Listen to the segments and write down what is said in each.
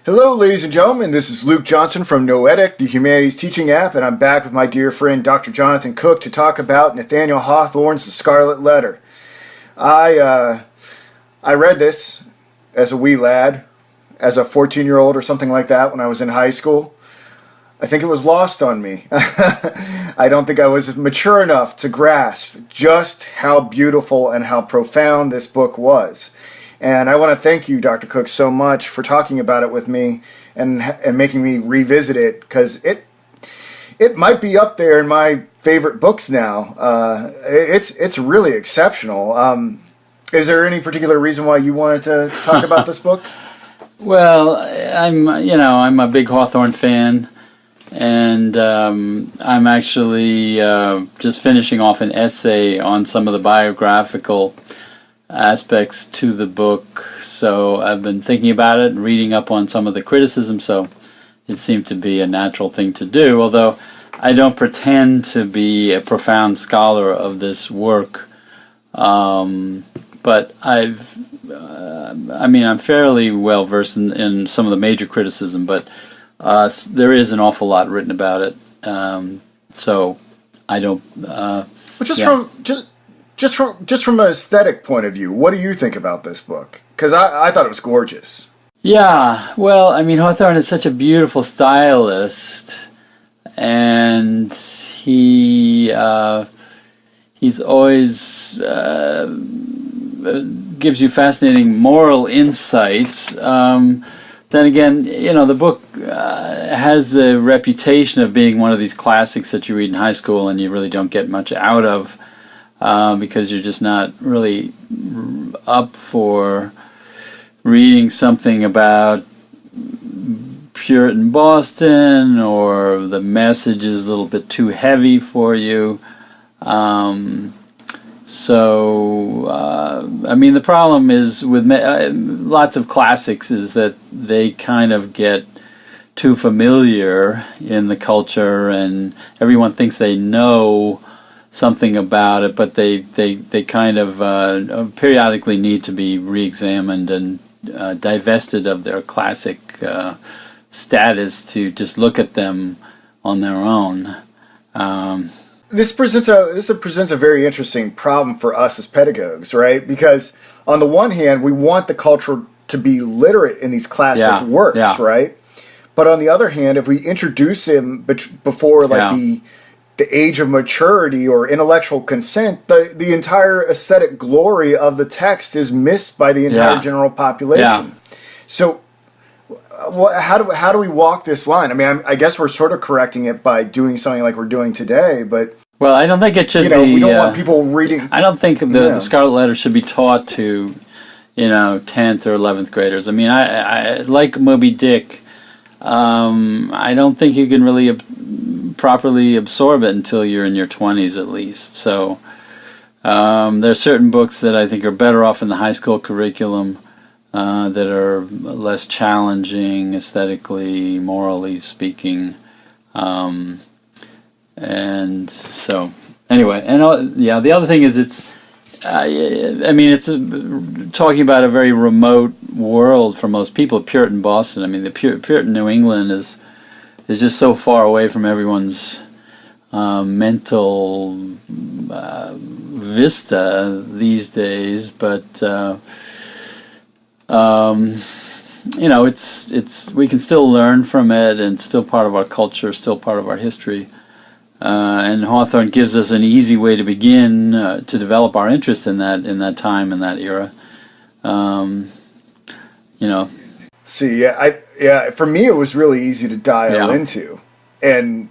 Hello, ladies and gentlemen. This is Luke Johnson from Noetic, the Humanities Teaching app, and I'm back with my dear friend Dr. Jonathan Cook to talk about Nathaniel Hawthorne's The Scarlet Letter. I read this as a wee lad, as a 14-year-old or something like that when I was in high school. I think it was lost on me. I don't think I was mature enough to grasp just how beautiful and how profound this book was. And I want to thank you, Dr. Cook, so much for talking about it with me and making me revisit it, because it might be up there in my favorite books now. It's really exceptional. Is there any particular reason why you wanted to talk about this book? Well, I'm a big Hawthorne fan, and I'm actually just finishing off an essay on some of the biographical aspects to the book, so I've been thinking about it and reading up on some of the criticism, so it seemed to be a natural thing to do, although I don't pretend to be a profound scholar of this work, but I'm fairly well versed in some of the major criticism, but there is an awful lot written about it, so I don't... Just from an aesthetic point of view, what do you think about this book? Because I thought it was gorgeous. Yeah, well, Hawthorne is such a beautiful stylist, and he's always gives you fascinating moral insights. Then again, the book has the reputation of being one of these classics that you read in high school and you really don't get much out of. Because you're just not really up for reading something about Puritan Boston, or the message is a little bit too heavy for you. The problem is with lots of classics is that they kind of get too familiar in the culture, and everyone thinks they know something about it, but they kind of periodically need to be re-examined and divested of their classic status to just look at them on their own. This presents a very interesting problem for us as pedagogues, right? Because on the one hand, we want the culture to be literate in these classic works, right? But on the other hand, if we introduce him before the age of maturity or intellectual consent, the entire aesthetic glory of the text is missed by the entire general population. Yeah. So how do we walk this line? I guess we're sort of correcting it by doing something like we're doing today, but... Well, I don't think it should be... we don't want people reading... I don't think the Scarlet Letter should be taught to, 10th or 11th graders. I like Moby Dick. I don't think you can really properly absorb it until you're in your 20s at least. So there are certain books that I think are better off in the high school curriculum that are less challenging aesthetically, morally speaking. And so anyway, the other thing is it's talking about a very remote world for most people. Puritan Boston, the Puritan New England is just so far away from everyone's mental vista these days. But it's we can still learn from it, and it's still part of our culture, still part of our history. And Hawthorne gives us an easy way to begin to develop our interest in that time and that era. For me, it was really easy to dial into, and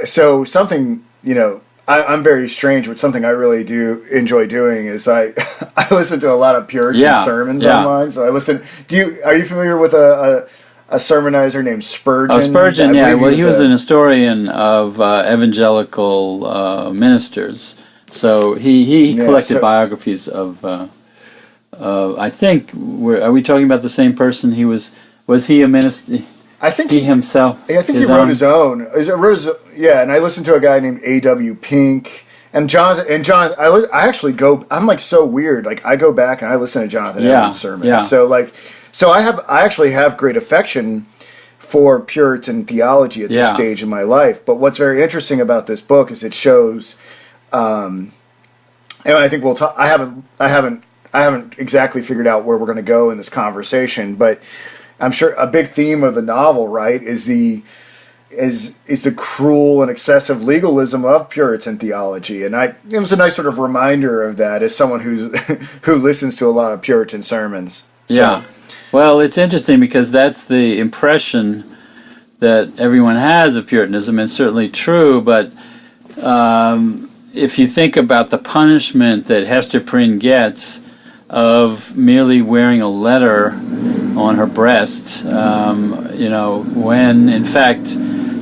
something I'm very strange, but something I really do enjoy doing is I listen to a lot of Puritan sermons online. So I listen. Are you familiar with a sermonizer named Spurgeon? Oh, Spurgeon, yeah. Well, he was an historian of evangelical ministers. So he collected biographies of. I think are we talking about the same person? Was he a minister? I think he himself. I think he wrote his own. And I listened to a guy named A.W. Pink. And Jonathan, I actually go. I'm like so weird. Like I go back and I listen to Jonathan Edwards' sermons. Yeah. So I actually have great affection for Puritan theology at this stage in my life. But what's very interesting about this book is it shows, and I think we'll talk. I haven't exactly figured out where we're going to go in this conversation, but I'm sure a big theme of the novel, right, is the cruel and excessive legalism of Puritan theology, and it was a nice sort of reminder of that as someone who listens to a lot of Puritan sermons. Yeah. Well, it's interesting because that's the impression that everyone has of Puritanism, and certainly true, but if you think about the punishment that Hester Prynne gets of merely wearing a letter on her breast, when in fact,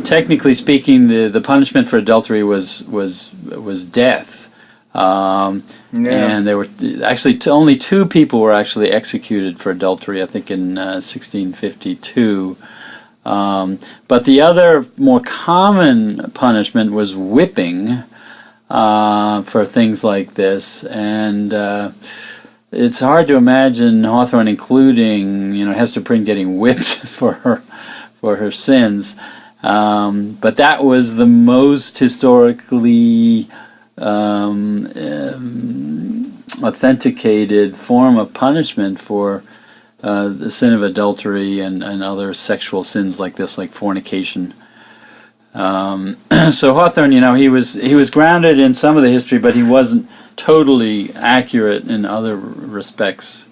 technically speaking, the punishment for adultery was death. And there were actually only 2 people were actually executed for adultery, I think in 1652. But the other more common punishment was whipping for things like this. And it's hard to imagine Hawthorne including, Hester Prynne getting whipped for her sins. But that was the most historically authenticated form of punishment for the sin of adultery and other sexual sins like this, like fornication. So Hawthorne, he was grounded in some of the history, but he wasn't totally accurate in other respects.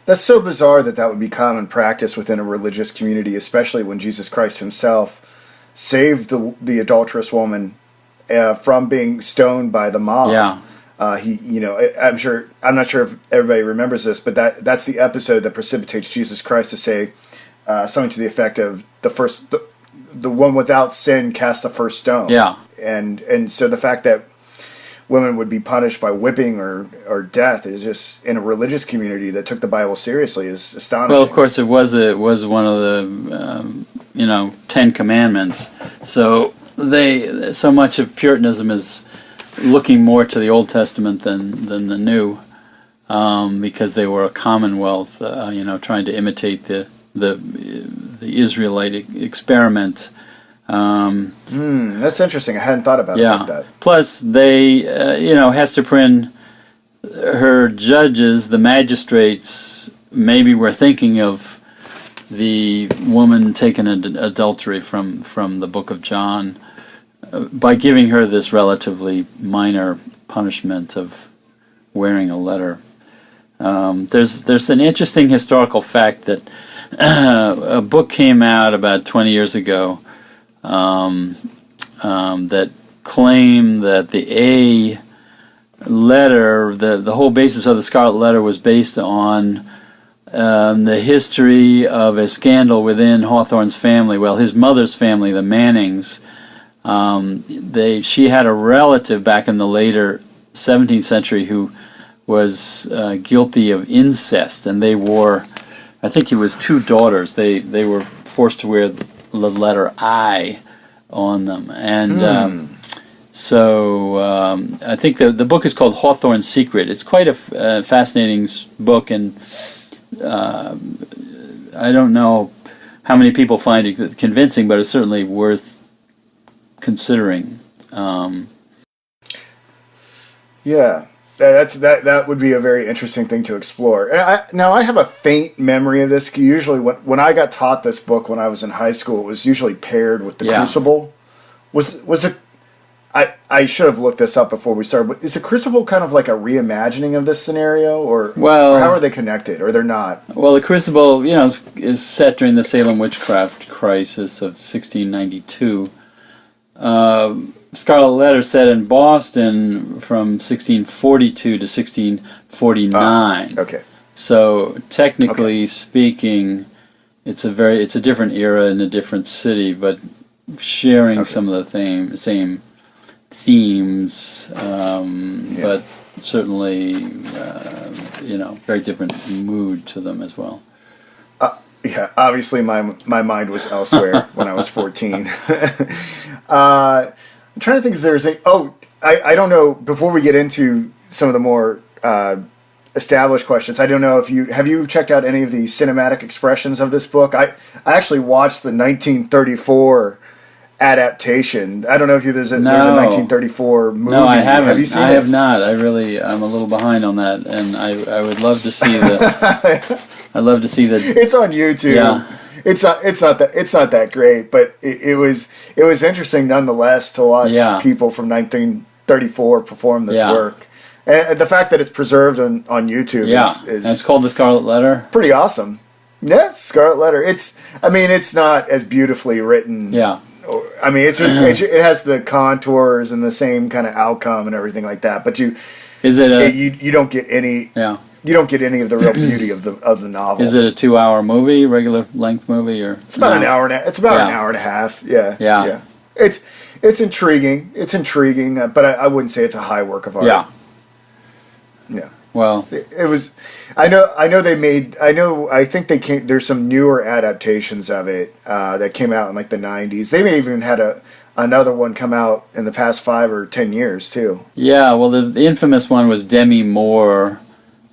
That's so bizarre that would be common practice within a religious community, especially when Jesus Christ himself saved the adulterous woman from being stoned by the mob. Yeah. I'm not sure if everybody remembers this, but that's the episode that precipitates Jesus Christ to say something to the effect of the one without sin cast the first stone. Yeah. And so the fact that women would be punished by whipping or death is just, in a religious community that took the Bible seriously, is astonishing. Well, of course, it was one of the 10 Commandments. So so much of Puritanism is looking more to the Old Testament than the New, because they were a commonwealth, trying to imitate the Israelite experiment. That's interesting. I hadn't thought about it like that. Plus, they, Hester Prynne, her judges, the magistrates, maybe were thinking of the woman taken adultery from the book of John by giving her this relatively minor punishment of wearing a letter. There's an interesting historical fact that a book came out about 20 years ago that claimed that the A letter, the whole basis of the Scarlet Letter, was based on the history of a scandal within Hawthorne's family. Well, his mother's family, the Mannings, she had a relative back in the later 17th century who was guilty of incest, and they wore, I think it was 2 daughters. They were forced to wear the letter I on them, and so I think the book is called Hawthorne's Secret. It's quite a fascinating book, and I don't know how many people find it convincing, but it's certainly worth considering. Yeah. That would be a very interesting thing to explore. And I have a faint memory of this. Usually, when I got taught this book when I was in high school, it was usually paired with the Crucible. Was it? I should have looked this up before we started. But is the Crucible kind of like a reimagining of this scenario, or how are they connected, or they're not? Well, the Crucible, is set during the Salem witchcraft crisis of 1692. Scarlet Letter set in Boston from 1642 to 1649. Okay. So technically speaking, it's a different era in a different city, but sharing some of the same themes, but certainly very different mood to them as well. Yeah, obviously my mind was elsewhere when I was 14. I'm trying to think if there's I don't know, before we get into some of the more established questions. I don't know if you checked out any of the cinematic expressions of this book. I actually watched the 1934 adaptation. I don't know if there's a 1934 movie. No, I haven't. Have you seen it? I have not. I'm a little behind on that, and I would love to see the. I'd love to see the. It's on YouTube. Yeah. It's not that great, but it was interesting nonetheless to watch people from 1934 perform this work, and the fact that it's preserved on YouTube is and it's called The Scarlet Letter. Pretty awesome. Yeah, it's Scarlet Letter. It's not as beautifully written. Yeah. I mean, it has the contours and the same kind of outcome and everything like that, but you don't get any. Yeah. You don't get any of the real beauty of the novel. Is it a 2-hour movie, regular length movie, or it's about an hour and an hour and a half. Yeah. It's intriguing. It's intriguing, but I wouldn't say it's a high work of art. Yeah. Well, it was. I think they came. There's some newer adaptations of it that came out in like the 90s. They may even had another one come out in the past 5 or 10 years too. Yeah. Well, the infamous one was Demi Moore.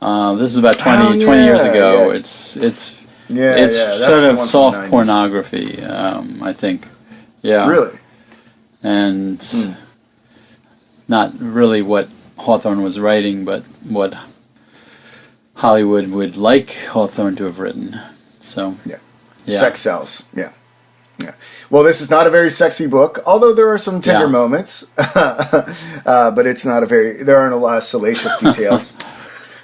This is about 20 years ago. Yeah. It's sort of soft pornography, I think. Yeah. Really? And not really what Hawthorne was writing, but what Hollywood would like Hawthorne to have written. So. Yeah. Sex sells. Yeah. Yeah. Well, this is not a very sexy book, although there are some tender moments. But it's not there aren't a lot of salacious details.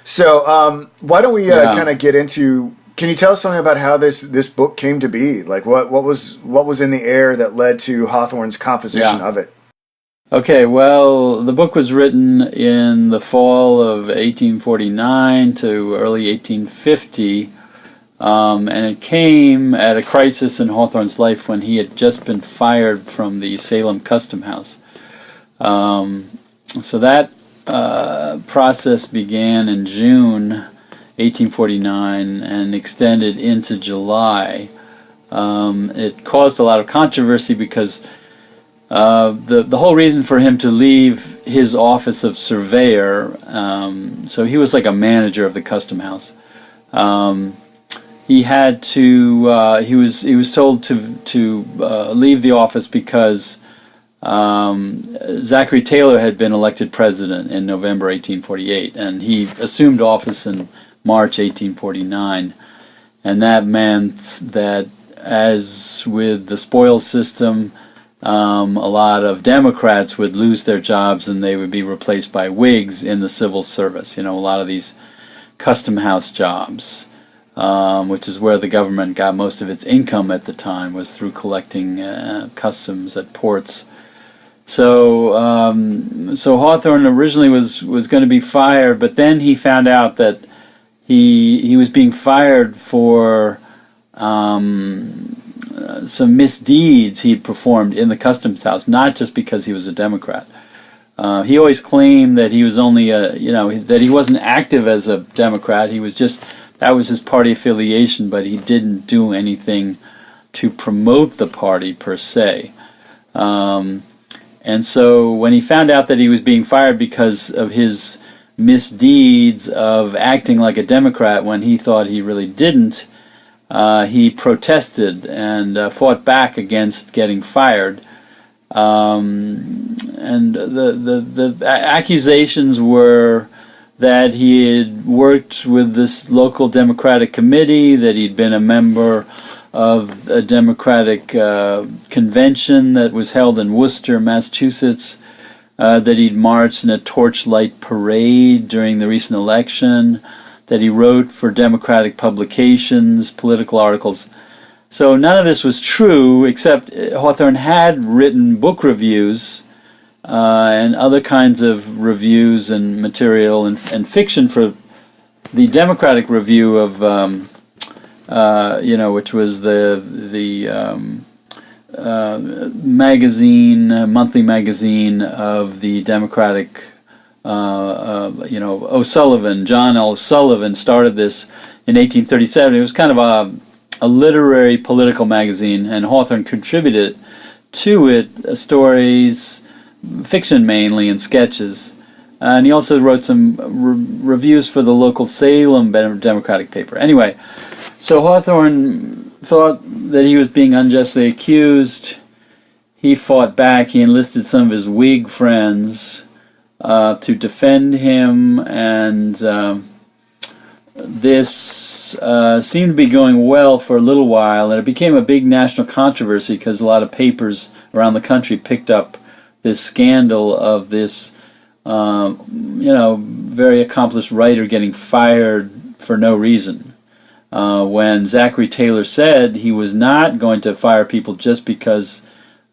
So, why don't we kind of get into? Can you tell us something about how this book came to be? Like, what was in the air that led to Hawthorne's composition of it? Okay, well, the book was written in the fall of 1849 to early 1850, and it came at a crisis in Hawthorne's life when he had just been fired from the Salem Custom House. So that process began in June 1849 and extended into July. It caused a lot of controversy because the whole reason for him to leave his office of surveyor, so he was like a manager of the custom house. He had to. He was told to leave the office because Zachary Taylor had been elected president in November 1848, and he assumed office in March 1849, and that meant that, as with the spoils system, a lot of Democrats would lose their jobs and they would be replaced by Whigs in the civil service. A lot of these custom house jobs, which is where the government got most of its income at the time, was through collecting customs at ports. So Hawthorne originally was going to be fired, but then he found out that he was being fired for some misdeeds he'd performed in the customs house, not just because he was a Democrat. He always claimed that he was only that he wasn't active as a Democrat. He was just, that was his party affiliation, but he didn't do anything to promote the party per se. And so when he found out that he was being fired because of his misdeeds of acting like a Democrat when he thought he really didn't, he protested and fought back against getting fired. And the accusations were that he had worked with this local Democratic committee, that he'd been a member of a Democratic convention that was held in Worcester, Massachusetts, that he'd marched in a torchlight parade during the recent election, that he wrote for Democratic publications, political articles. So none of this was true, except Hawthorne had written book reviews and other kinds of reviews and material and fiction for the Democratic Review of, which was the monthly magazine of the Democratic, O'Sullivan, John L. Sullivan started this in 1837. It was kind of a literary political magazine, and Hawthorne contributed to it stories, fiction mainly, and sketches. And he also wrote some reviews for the local Salem Democratic paper. Anyway, so Hawthorne thought that he was being unjustly accused. He fought back. He enlisted some of his Whig friends to defend him, and this seemed to be going well for a little while, and it became a big national controversy because a lot of papers around the country picked up this scandal of this, very accomplished writer getting fired for no reason. When Zachary Taylor said he was not going to fire people just because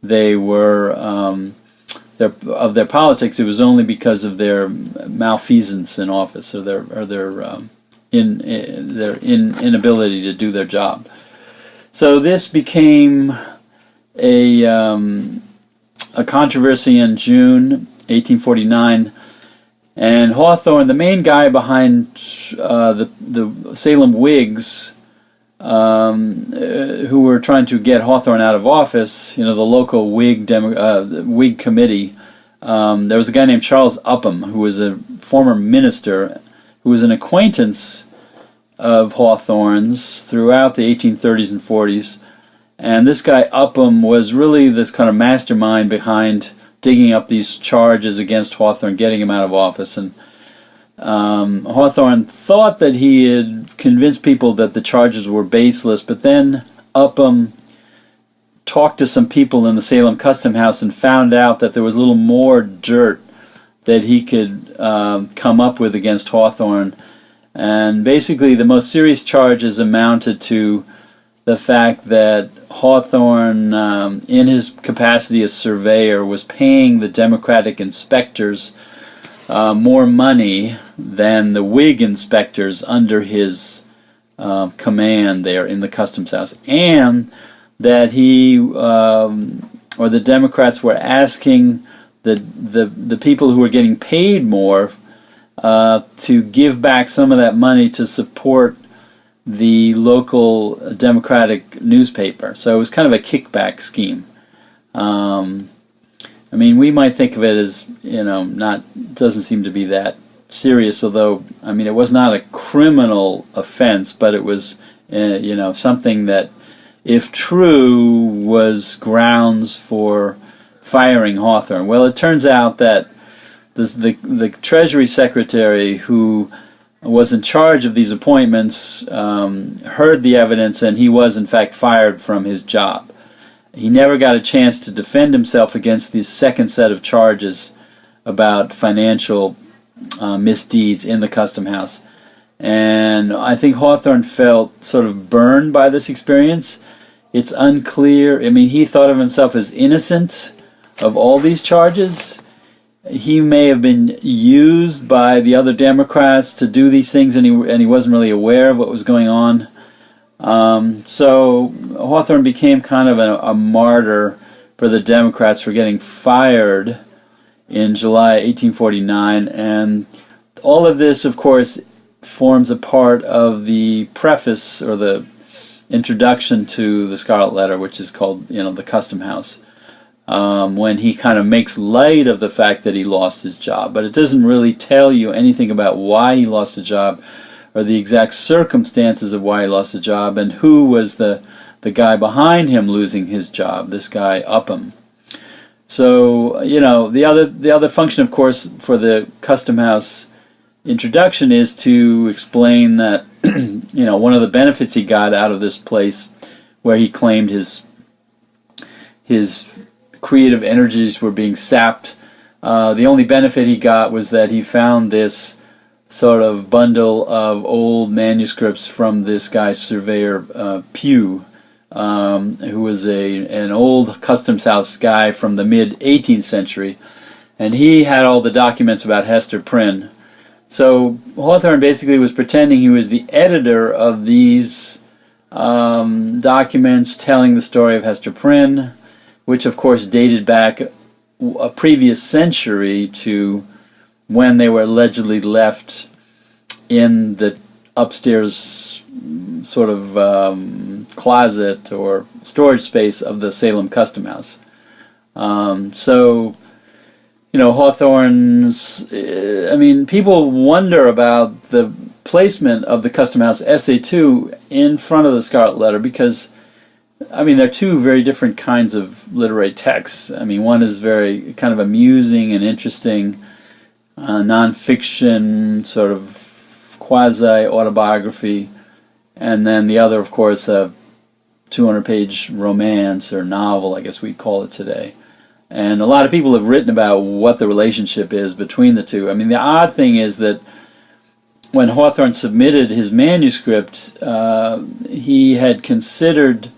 they were of their politics, it was only because of their malfeasance in office or their inability to do their job. So this became a controversy in June 1849, and Hawthorne, the main guy behind the Salem Whigs, who were trying to get Hawthorne out of office, the local Whig committee. There was a guy named Charles Upham, who was a former minister, who was an acquaintance of Hawthorne's throughout the 1830s and 40s. And this guy Upham was really this kind of mastermind behind digging up these charges against Hawthorne, getting him out of office. And Hawthorne thought that he had convinced people that the charges were baseless, but then Upham talked to some people in the Salem Custom House and found out that there was a little more dirt that he could come up with against Hawthorne. And basically the most serious charges amounted to the fact that Hawthorne, in his capacity as surveyor, was paying the Democratic inspectors more money than the Whig inspectors under his command there in the Customs House, and that he or the Democrats were asking the people who were getting paid more to give back some of that money to support the local Democratic newspaper. So it was kind of a kickback scheme. We might think of it as, doesn't seem to be that serious, although, it was not a criminal offense, but it was, something that, if true, was grounds for firing Hawthorne. Well, it turns out that the Treasury Secretary, who was in charge of these appointments, heard the evidence, and he was in fact fired from his job. He never got a chance to defend himself against this second set of charges about financial misdeeds in the Custom House. And I think Hawthorne felt sort of burned by this experience. It's unclear. He thought of himself as innocent of all these charges. He may have been used by the other Democrats to do these things, and he wasn't really aware of what was going on. So Hawthorne became kind of a martyr for the Democrats for getting fired in July 1849, and all of this, of course, forms a part of the preface or the introduction to the Scarlet Letter, which is called, the Custom House. When he kind of makes light of the fact that he lost his job. But it doesn't really tell you anything about why he lost a job or the exact circumstances of why he lost a job and who was the guy behind him losing his job, this guy Upham. So, the other function, of course, for the Custom House introduction is to explain that, one of the benefits he got out of this place where he claimed his creative energies were being sapped. The only benefit he got was that he found this sort of bundle of old manuscripts from this guy, Surveyor Pugh, who was an old Customs House guy from the mid-18th century, and he had all the documents about Hester Prynne. So Hawthorne basically was pretending he was the editor of these documents telling the story of Hester Prynne, which of course dated back a previous century to when they were allegedly left in the upstairs sort of closet or storage space of the Salem Custom House. So Hawthorne's, I mean, people wonder about the placement of the Custom House Essay 2 in front of the Scarlet Letter because, I mean, they're two very different kinds of literary texts. I mean, one is very kind of amusing and interesting, nonfiction, sort of quasi-autobiography, and then the other, of course, a 200-page romance or novel, I guess we'd call it today. And a lot of people have written about what the relationship is between the two. I mean, the odd thing is that when Hawthorne submitted his manuscript, he had considered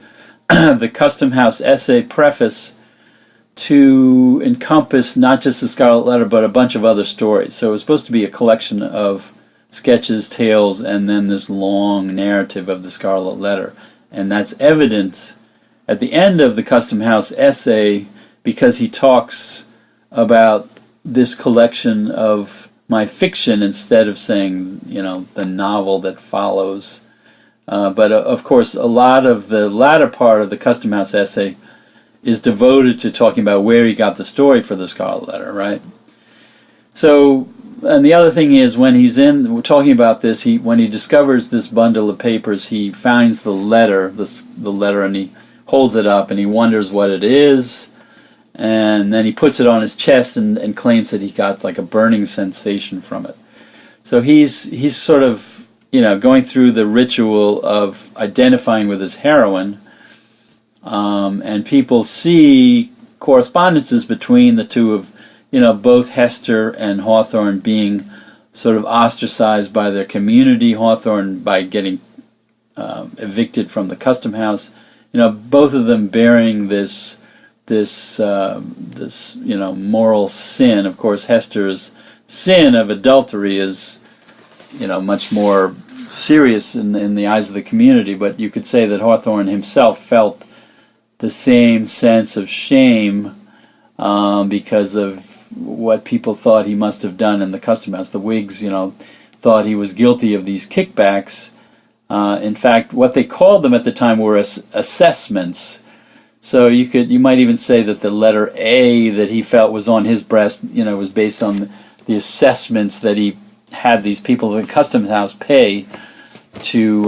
the Custom House essay preface to encompass not just the Scarlet Letter, but a bunch of other stories. So it was supposed to be a collection of sketches, tales, and then this long narrative of the Scarlet Letter. And that's evident at the end of the Custom House essay, because he talks about this collection of my fiction instead of saying, the novel that follows. But of course, a lot of the latter part of the Custom House essay is devoted to talking about where he got the story for the Scarlet Letter, right? So, and the other thing is, we're talking about this, when he discovers this bundle of papers, he finds the letter, and he holds it up and he wonders what it is. And then he puts it on his chest and claims that he got like a burning sensation from it. So he's sort of, going through the ritual of identifying with his heroine, and people see correspondences between the two of, both Hester and Hawthorne being sort of ostracized by their community, Hawthorne by getting evicted from the Custom House, both of them bearing this moral sin. Of course, Hester's sin of adultery is much more serious in the eyes of the community, but you could say that Hawthorne himself felt the same sense of shame because of what people thought he must have done in the Custom House. The Whigs thought he was guilty of these kickbacks. In fact, what they called them at the time were assessments. So you might even say that the letter A that he felt was on his breast, was based on the assessments that he had these people in the Custom House pay to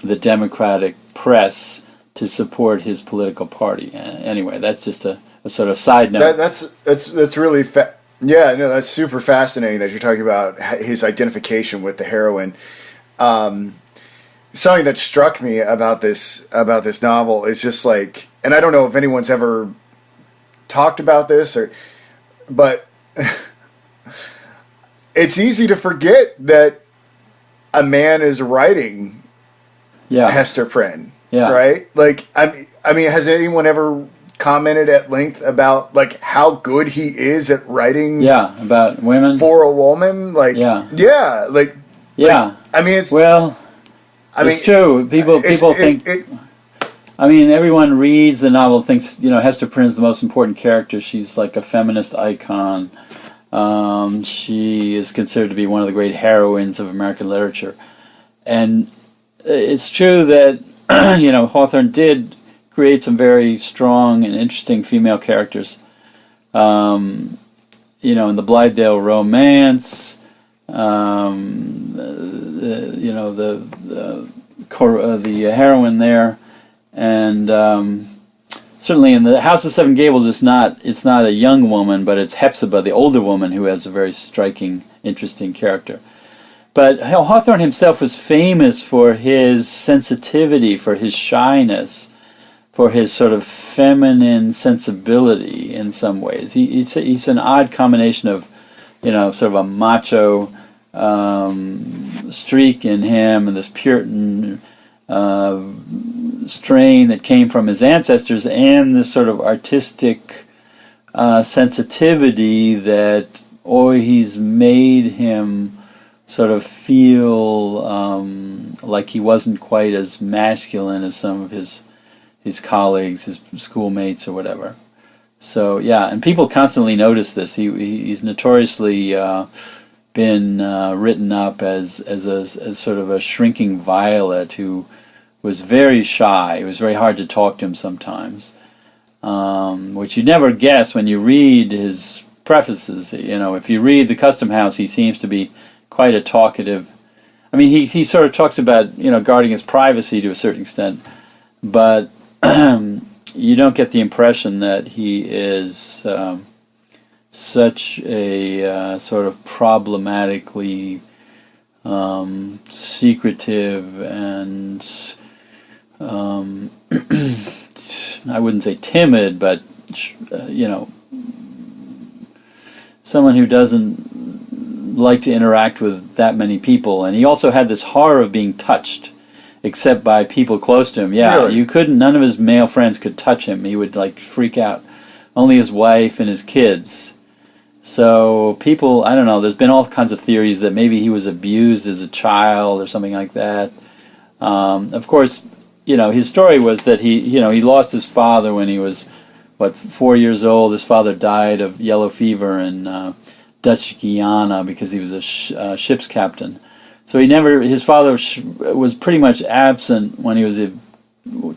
the Democratic press to support his political party. Anyway, that's just a sort of side note. That's really that's super fascinating that you're talking about his identification with the heroine. Something that struck me about this novel is just like, and I don't know if anyone's ever talked about this but it's easy to forget that a man is writing Hester Prynne, right? Like, I mean, has anyone ever commented at length about like how good he is at writing? About women for a woman, like I mean, it's true. People think. I mean, everyone reads the novel, thinks Hester Prynne's the most important character. She's like a feminist icon. She is considered to be one of the great heroines of American literature, and it's true that Hawthorne did create some very strong and interesting female characters. In the Blithedale Romance, the heroine there, and certainly in the House of Seven Gables, it's not a young woman, but it's Hepzibah, the older woman, who has a very striking, interesting character. But Hawthorne himself was famous for his sensitivity, for his shyness, for his sort of feminine sensibility in some ways. He's an odd combination of, sort of a macho streak in him and this Puritan strain that came from his ancestors, and this sort of artistic sensitivity that always made him sort of feel like he wasn't quite as masculine as some of his colleagues, his schoolmates or whatever. So and people constantly notice this. He's notoriously been written up as sort of a shrinking violet who was very shy. It was very hard to talk to him sometimes, which you never guess when you read his prefaces. If you read The Custom House, he seems to be quite a talkative. I mean, he sort of talks about, guarding his privacy to a certain extent, but you don't get the impression that he is such a sort of problematically secretive and I wouldn't say timid, but someone who doesn't like to interact with that many people. And he also had this horror of being touched, except by people close to him. Yeah, Really? you couldn't. None of his male friends could touch him. He would freak out. Only his wife and his kids. So people, I don't know. There's been all kinds of theories that maybe he was abused as a child or something like that. Of course, his story was that he lost his father when he was 4 years old. His father died of yellow fever in Dutch Guiana because he was a ship's captain. So his father was pretty much absent when he was a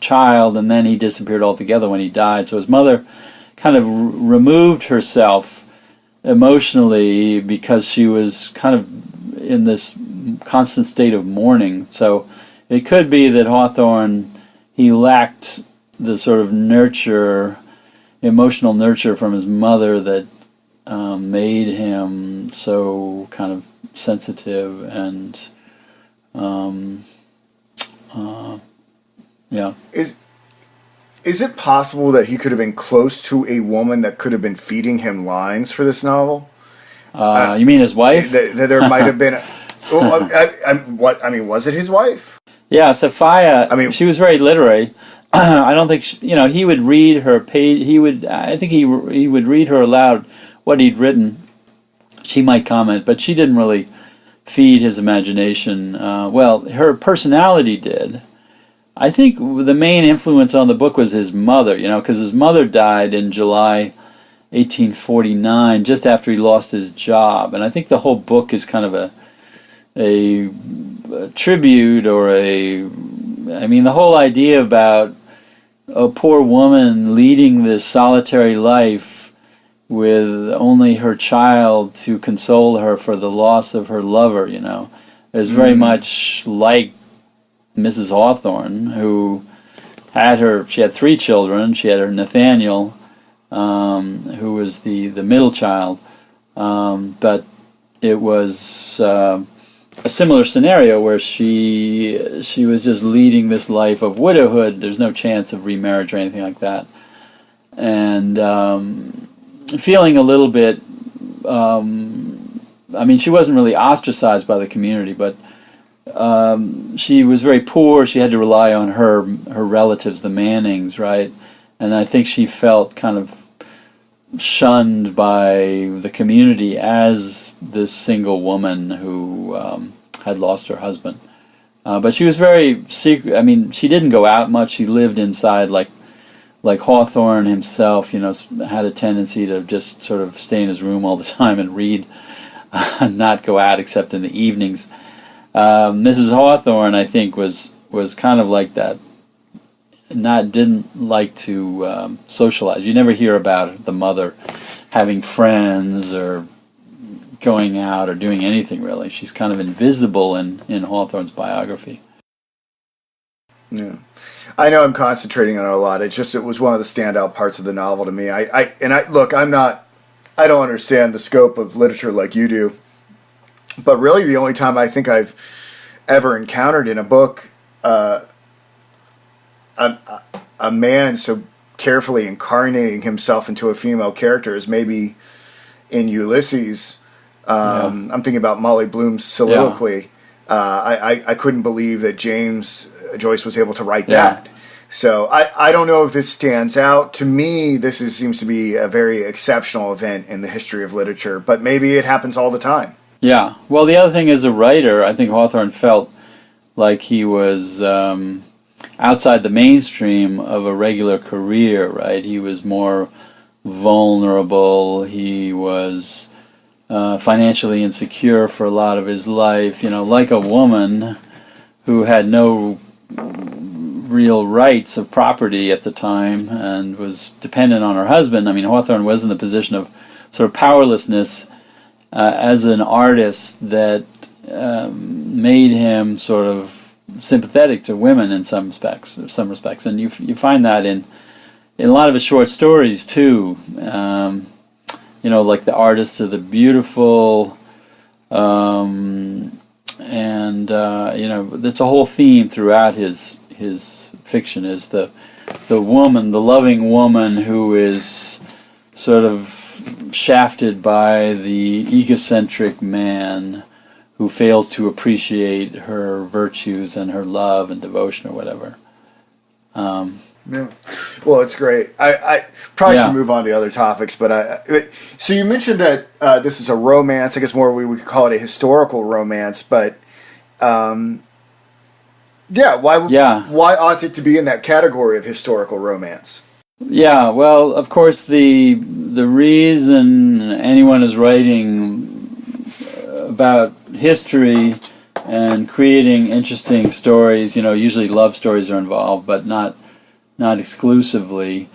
child, and then he disappeared altogether when he died. So his mother kind of removed herself emotionally because she was kind of in this constant state of mourning. So it could be that Hawthorne, he lacked the sort of emotional nurture from his mother that made him so kind of sensitive and yeah. Is it possible that he could have been close to a woman that could have been feeding him lines for this novel? You mean his wife? That there might have been. Was it his wife? Yeah, Sophia. She was very literary. I don't think he would read her page. I think he would read her aloud what he'd written. She might comment, but she didn't really feed his imagination. Well, her personality did. I think the main influence on the book was his mother, because his mother died in July 1849, just after he lost his job. And I think the whole book is kind of a tribute or the whole idea about a poor woman leading this solitary life with only her child to console her for the loss of her lover, is very much like Mrs. Hawthorne, who she had 3 children. She had her Nathaniel, who was the middle child, but it was a similar scenario where she was just leading this life of widowhood. There's no chance of remarriage or anything like that, and feeling a little bit. She wasn't really ostracized by the community, but she was very poor. She had to rely on her relatives, the Mannings, right? And I think she felt kind of shunned by the community as this single woman who had lost her husband. But she was very secret. She didn't go out much. She lived inside, like Hawthorne himself. Had a tendency to just sort of stay in his room all the time and read, not go out except in the evenings. Mrs. Hawthorne, I think, was kind of like that. Didn't like to socialize. You never hear about the mother having friends or going out or doing anything really. She's kind of invisible in Hawthorne's biography. Yeah, I know I'm concentrating on it a lot. It was one of the standout parts of the novel to me. I don't understand the scope of literature like you do. But really, the only time I think I've ever encountered in a book a man so carefully incarnating himself into a female character is maybe in Ulysses. I'm thinking about Molly Bloom's soliloquy. Yeah. I couldn't believe that James Joyce was able to write that. So I don't know if this stands out. To me, seems to be a very exceptional event in the history of literature, but maybe it happens all the time. Yeah. Well, the other thing, as a writer, I think Hawthorne felt like he was outside the mainstream of a regular career, right? He was more vulnerable. He was financially insecure for a lot of his life, like a woman who had no real rights of property at the time and was dependent on her husband. Hawthorne was in the position of sort of powerlessness as an artist that made him sort of sympathetic to women in some respects, and you find that in a lot of his short stories too. Like The Artist of the Beautiful, and that's a whole theme throughout his fiction, is the woman, the loving woman who is sort of shafted by the egocentric man who fails to appreciate her virtues and her love and devotion or whatever. Yeah. Well, it's great. I probably should move on to other topics, but so you mentioned that this is a romance. I guess more we would call it a historical romance, but why ought it to be in that category of historical romance? Yeah, well, of course, the reason anyone is writing about history and creating interesting stories, usually love stories are involved, but not exclusively.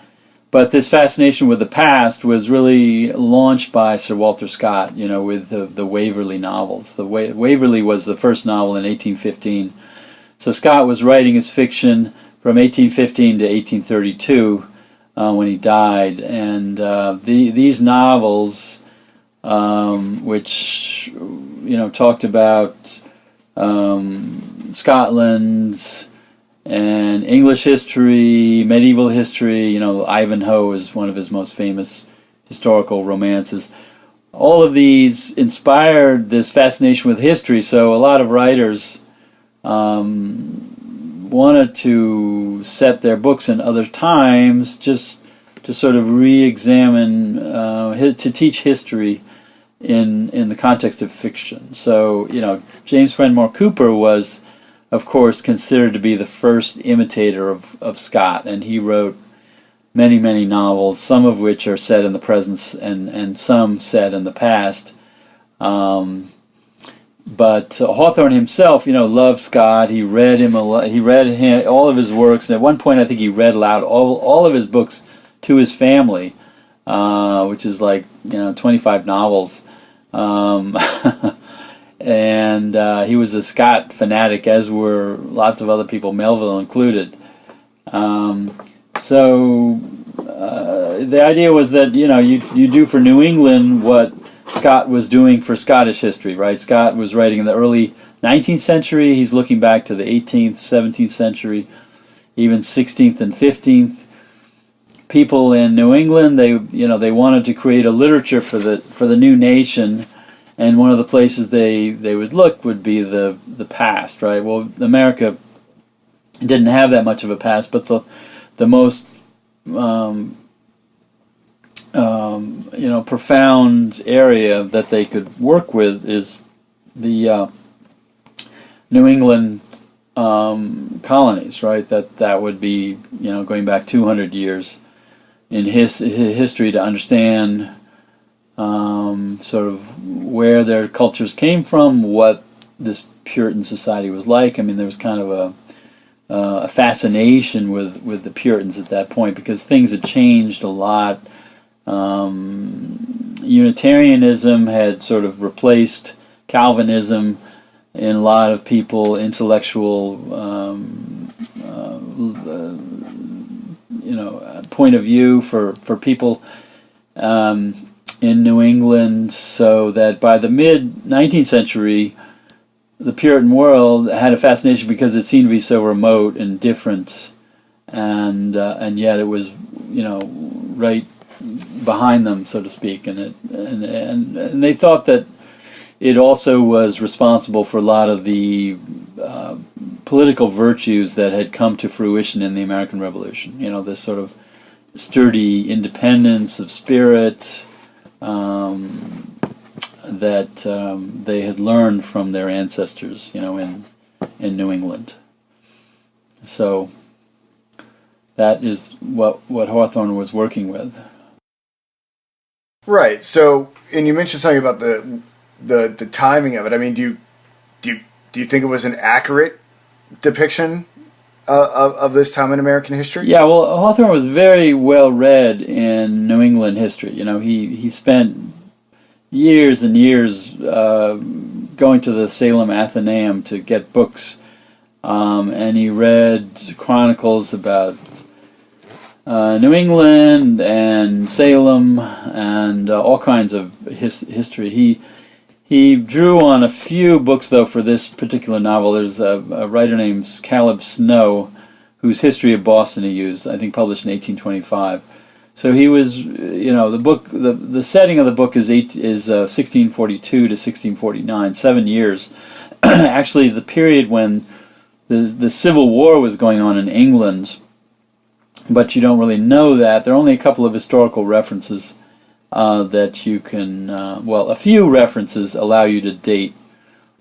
But this fascination with the past was really launched by Sir Walter Scott, with the Waverley novels. Waverley was the first novel in 1815. So Scott was writing his fiction from 1815 to 1832 when he died. And these novels, which, talked about Scotland's and English history, medieval history, Ivanhoe is one of his most famous historical romances. All of these inspired this fascination with history, so a lot of writers wanted to set their books in other times just to sort of re-examine, to teach history in the context of fiction. So, James Fenimore Cooper was, of course, considered to be the first imitator of Scott, and he wrote many, many novels, some of which are set in the present and some set in the past. But Hawthorne himself, loved Scott. He read him all of his works, and at one point I think he read aloud all of his books to his family, which is like 25 novels. And he was a Scott fanatic, as were lots of other people, Melville included. So the idea was that you do for New England what Scott was doing for Scottish history, right? Scott was writing in the early 19th century. He's looking back to the 18th, 17th century, even 16th and 15th. People in New England, they wanted to create a literature for the new nation. And one of the places they would look would be the past, right? Well, America didn't have that much of a past, but the most profound area that they could work with is the New England colonies, right? That would be going back 200 years in history to understand sort of where their cultures came from, what this Puritan society was like. I mean, there was kind of a fascination with the Puritans at that point because things had changed a lot. Unitarianism had sort of replaced Calvinism in a lot of people, intellectual point of view for people in New England, so that by the mid-19th century, the Puritan world had a fascination because it seemed to be so remote and different, and yet it was right behind them, so to speak, and they thought that it also was responsible for a lot of the political virtues that had come to fruition in the American Revolution. This sort of sturdy independence of spirit that they had learned from their ancestors, in New England. So that is what Hawthorne was working with. Right. So, and you mentioned something about the timing of it. I mean, do you think it was an accurate depiction of this time in American history? Yeah, well, Hawthorne was very well read in New England history. You know, he spent years and years going to the Salem Athenaeum to get books, and he read chronicles about New England and Salem and all kinds of history. He drew on a few books, though, for this particular novel. There's a writer named Caleb Snow, whose History of Boston he used, I think published in 1825. So he was, you know, the setting of the book is 1642 to 1649, 7 years. Actually, the period when the Civil War was going on in England, but you don't really know that. There are only a couple of historical references that you can, a few references allow you to date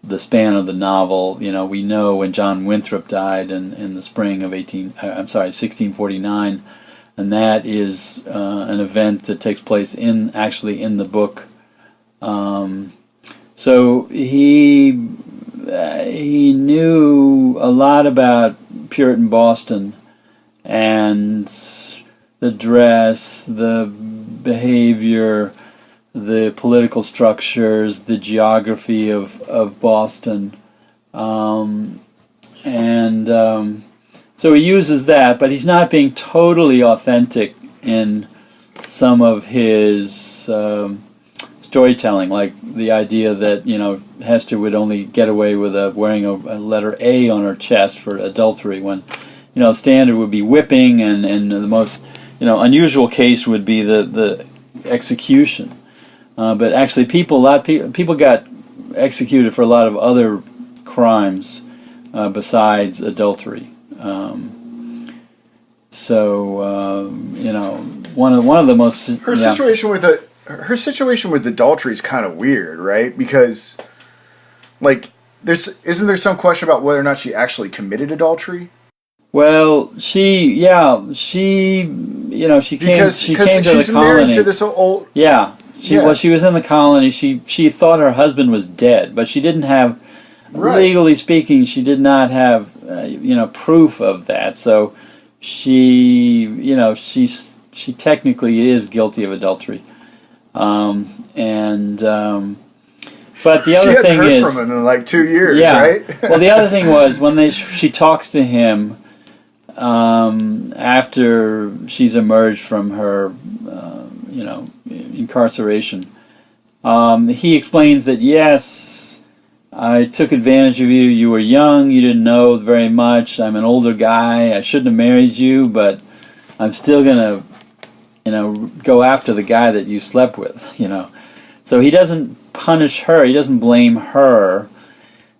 the span of the novel. You know, we know when John Winthrop died in the spring of 1649, and that is an event that takes place actually in the book. So he knew a lot about Puritan Boston and the dress, the behavior, the political structures, the geography of Boston, so he uses that, but he's not being totally authentic in some of his storytelling, like the idea that, you know, Hester would only get away with wearing a letter A on her chest for adultery, when, you know, standard would be whipping, and the most, you know, unusual case would be the execution. But actually, people got executed for a lot of other crimes besides adultery. You know, one of the most situation with adultery is kind of weird, right? Because, like, isn't there some question about whether or not she actually committed adultery? Well, she came to the colony. Married to this old. Yeah, she was in the colony. She thought her husband was dead, but she didn't have, legally speaking, she did not have proof of that. So she technically is guilty of adultery. But the other thing is, she hadn't heard from him in like 2 years, right? Well, the other thing was when she talks to him after she's emerged from her, incarceration. He explains that, yes, I took advantage of you. You were young. You didn't know very much. I'm an older guy. I shouldn't have married you, but I'm still gonna, go after the guy that you slept with. So he doesn't punish her. He doesn't blame her.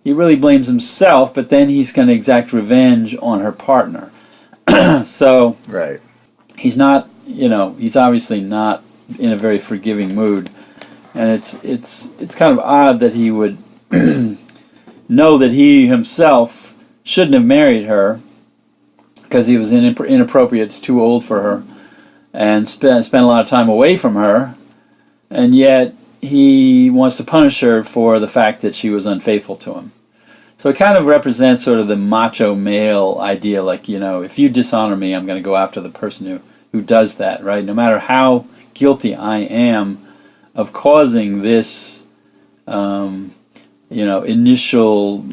He really blames himself, but then he's going to exact revenge on her partner. So he's not, he's obviously not in a very forgiving mood, and it's kind of odd that he would know that he himself shouldn't have married her because he was inappropriate, too old for her, and spent a lot of time away from her, and yet he wants to punish her for the fact that she was unfaithful to him. So it kind of represents sort of the macho male idea, like, if you dishonor me, I'm going to go after the person who does that, right? No matter how guilty I am of causing this, initial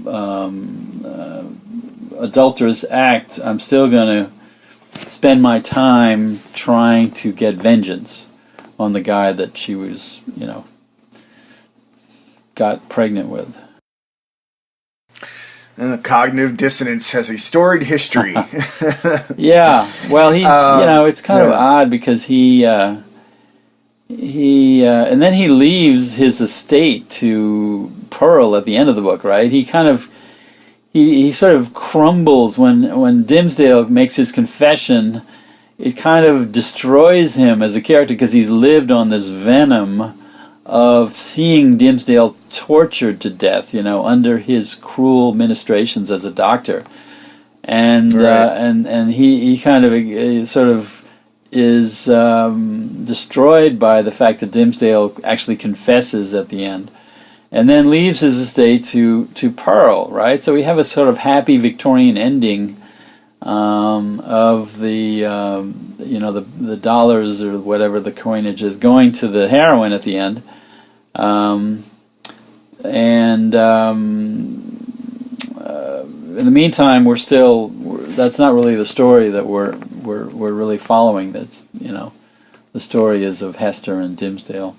adulterous act, I'm still going to spend my time trying to get vengeance on the guy that she was, got pregnant with. Cognitive dissonance has a storied history. Yeah, well, he's it's kind of odd because he and then he leaves his estate to Pearl at the end of the book, right? He kind of he sort of crumbles when Dimmesdale makes his confession. It kind of destroys him as a character because he's lived on this venom of seeing Dimmesdale tortured to death, under his cruel ministrations as a doctor, and he kind of sort of is destroyed by the fact that Dimmesdale actually confesses at the end, and then leaves his estate to Pearl, right? So we have a sort of happy Victorian ending of the dollars or whatever the coinage is going to the heroine at the end, in the meantime, that's not really the story that we're really following. That's the story is of Hester and Dimmesdale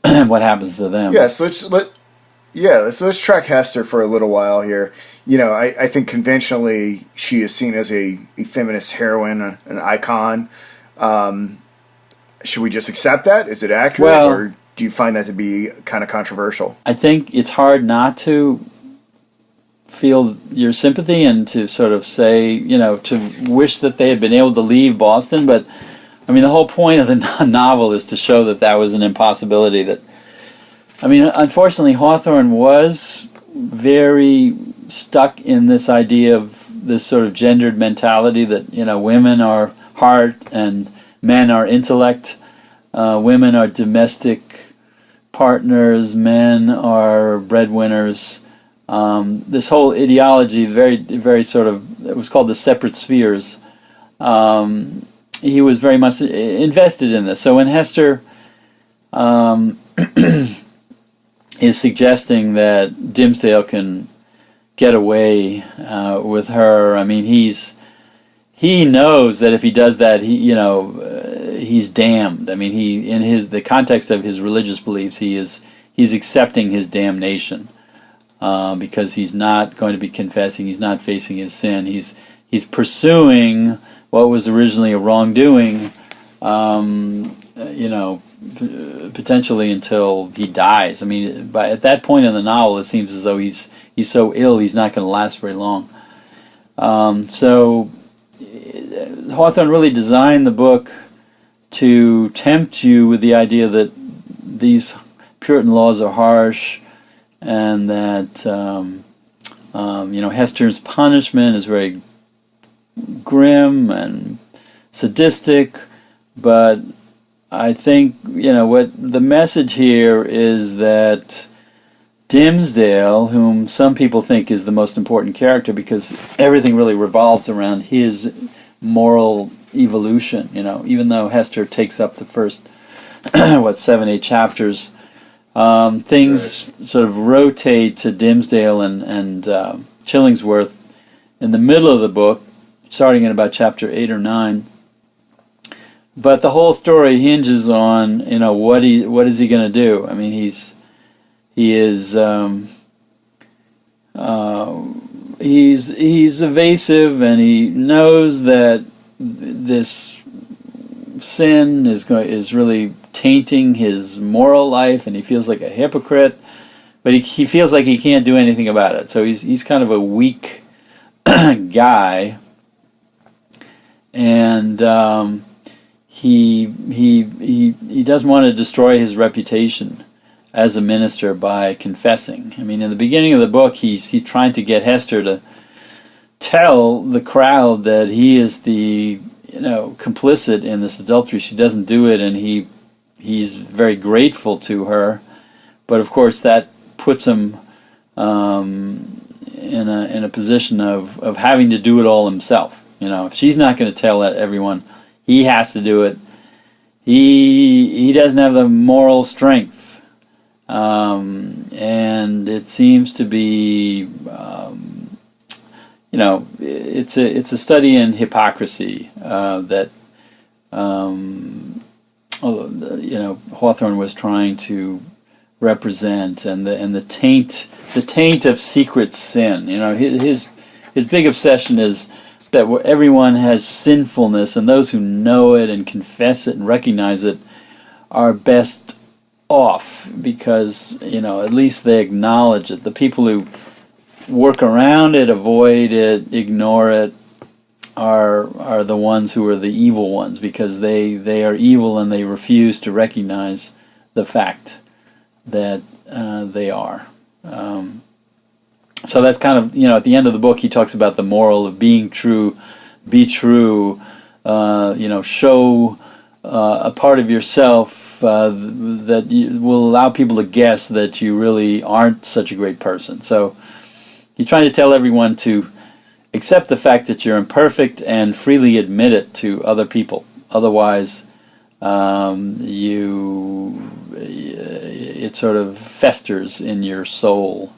and what happens to them. Yeah, so let's track Hester for a little while here. I think conventionally she is seen as a feminist heroine, an icon. Should we just accept that? Is it accurate, or do you find that to be kind of controversial? I think it's hard not to feel your sympathy and to sort of say, to wish that they had been able to leave Boston. But, I mean, the whole point of the novel is to show that was an impossibility. Unfortunately, Hawthorne was very stuck in this idea of this sort of gendered mentality that, women are heart and men are intellect. Women are domestic partners, men are breadwinners. This whole ideology, very, very sort of, it was called the separate spheres. He was very much invested in this. So when Hester is suggesting that Dimmesdale can get away with her, I mean, he knows that if he does that, he's damned. I mean, in the context of his religious beliefs, he's accepting his damnation. Because he's not going to be confessing, he's not facing his sin. He's pursuing what was originally a wrongdoing, potentially until he dies. I mean, at that point in the novel, it seems as though he's so ill he's not going to last very long. So Hawthorne really designed the book to tempt you with the idea that these Puritan laws are harsh, and that Hester's punishment is very grim and sadistic, but I think what the message here is that Dimmesdale, whom some people think is the most important character because everything really revolves around his moral evolution, even though Hester takes up the first 7-8 chapters. Things sort of rotate to Dimmesdale and Chillingsworth in the middle of the book, starting at about chapter 8 or 9. But the whole story hinges on what is he going to do? I mean, he's evasive, and he knows that this sin is really tainting his moral life, and he feels like a hypocrite, but he feels like he can't do anything about it. So he's kind of a weak guy, and he doesn't want to destroy his reputation as a minister by confessing. I mean, in the beginning of the book, he's trying to get Hester to tell the crowd that he is the complicit in this adultery. She doesn't do it, and he's very grateful to her, but of course that puts him in a position of having to do it all himself. If she's not going to tell everyone, he has to do it. He doesn't have the moral strength, and it seems to be it's a study in hypocrisy that Hawthorne was trying to represent, and the taint of secret sin. His big obsession is that everyone has sinfulness, and those who know it and confess it and recognize it are best off because at least they acknowledge it. The people who work around it, avoid it, ignore it, are the ones who are the evil ones, because they are evil and they refuse to recognize the fact that they are. So that's kind of, at the end of the book he talks about the moral of being true, be true, show a part of yourself that will allow people to guess that you really aren't such a great person. So he's trying to tell everyone to accept the fact that you're imperfect and freely admit it to other people. Otherwise, it sort of festers in your soul.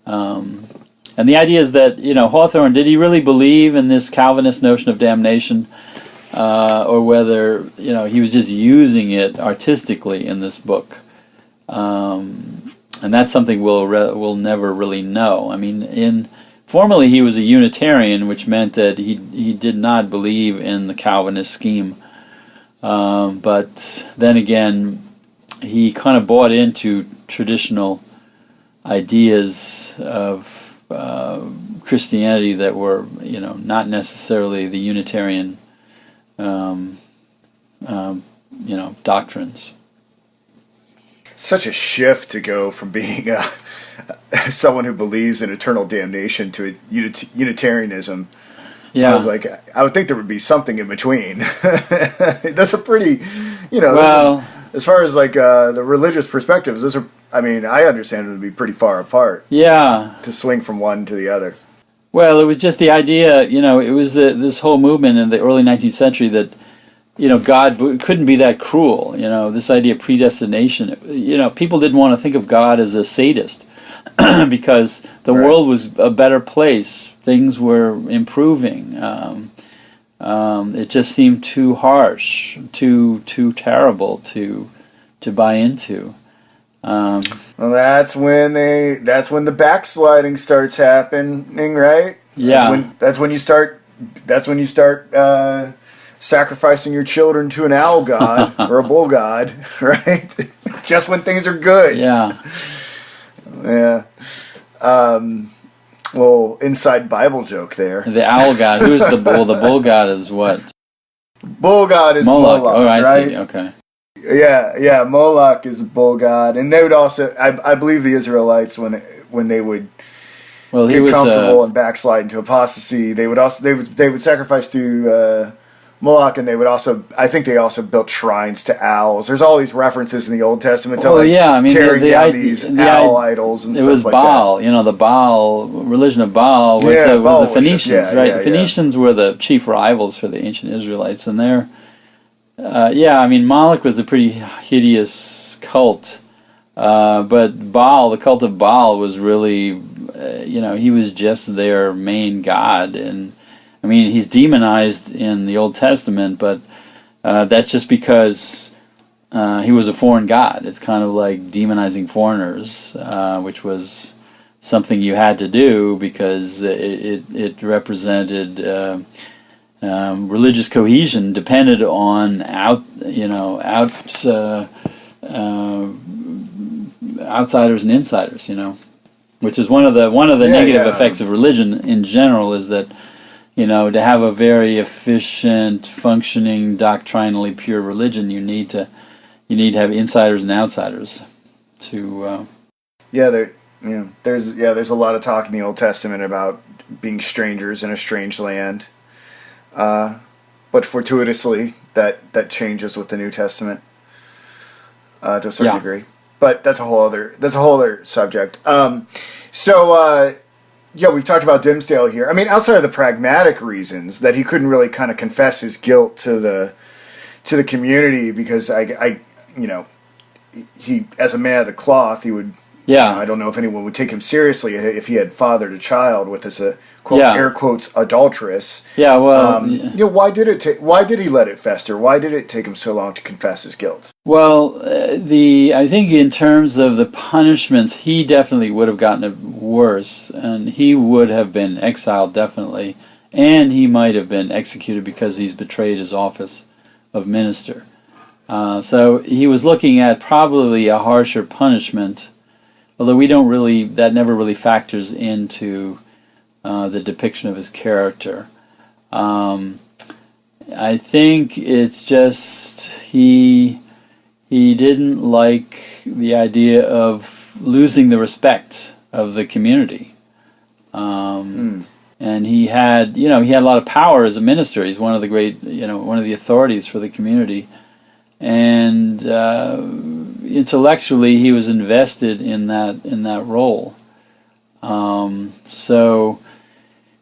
And the idea is that, Hawthorne, did he really believe in this Calvinist notion of damnation, or whether, he was just using it artistically in this book? And that's something we'll never really know. I mean, formerly he was a Unitarian, which meant that he did not believe in the Calvinist scheme. But then again, he kind of bought into traditional ideas of Christianity that were, not necessarily the Unitarian, doctrines. Such a shift to go from being someone who believes in eternal damnation to Unitarianism. Yeah. I was like, I would think there would be something in between. That's a pretty, as far as like the religious perspectives, I understand it would be pretty far apart. Yeah. To swing from one to the other. Well, it was just the idea, it was this whole movement in the early 19th century that, God couldn't be that cruel. This idea of predestination. People didn't want to think of God as a sadist because the world was a better place. Things were improving. It just seemed too harsh, too terrible to buy into. Well, that's when the backsliding starts happening, right? Yeah. That's when you start sacrificing your children to an owl god or a bull god, right? Just when things are good. Yeah. Yeah. Well, inside Bible joke there. The owl god. Who's the bull? The bull god is what? Bull god is Moloch, Oh, I right? see. Okay. Yeah. Moloch is the bull god, and they would also, I believe, the Israelites when they would get comfortable and backslide into apostasy, they would sacrifice to Moloch, and they also built shrines to owls. There's all these references in the Old Testament to tearing down these owl idols and stuff like that. It was Baal. The Baal religion of Baal was the Phoenicians, right? The Phoenicians were the chief rivals for the ancient Israelites, and Moloch was a pretty hideous cult, but Baal, the cult of Baal, was really, he was just their main god, and he's demonized in the Old Testament, but that's just because he was a foreign god. It's kind of like demonizing foreigners, which was something you had to do because it represented religious cohesion, depended on outsiders and insiders. Which is one of the negative effects of religion in general is that. To have a very efficient, functioning, doctrinally pure religion, you need to have insiders and outsiders. There's a lot of talk in the Old Testament about being strangers in a strange land, but fortuitously that changes with the New Testament to a certain degree. But that's a whole other subject. We've talked about Dimsdale here. Outside of the pragmatic reasons that he couldn't really kind of confess his guilt to the community because he, as a man of the cloth, he would. Yeah. I don't know if anyone would take him seriously if he had fathered a child with this quote air quotes adulteress. Yeah. Well. Why did he let it fester? Why did it take him so long to confess his guilt? Well, I think in terms of the punishments, he definitely would have gotten it worse, and he would have been exiled definitely, and he might have been executed because he's betrayed his office of minister. So he was looking at probably a harsher punishment, although that never really factors into the depiction of his character. I think it's just he didn't like the idea of losing the respect of the community. And he had a lot of power as a minister. He's one of the great, one of the authorities for the community. And intellectually, he was invested in that role. So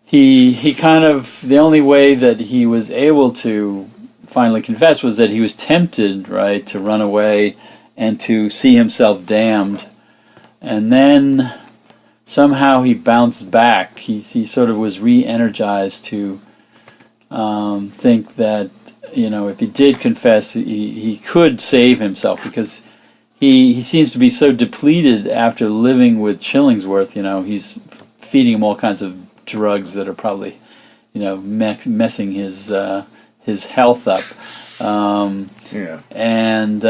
he kind of, the only way that he was able to finally confess was that he was tempted, right, to run away and to see himself damned. And then somehow he bounced back. He sort of was re-energized to think that, if he did confess, he could save himself, because he seems to be so depleted after living with Chillingsworth. He's feeding him all kinds of drugs that are probably, messing his health up. And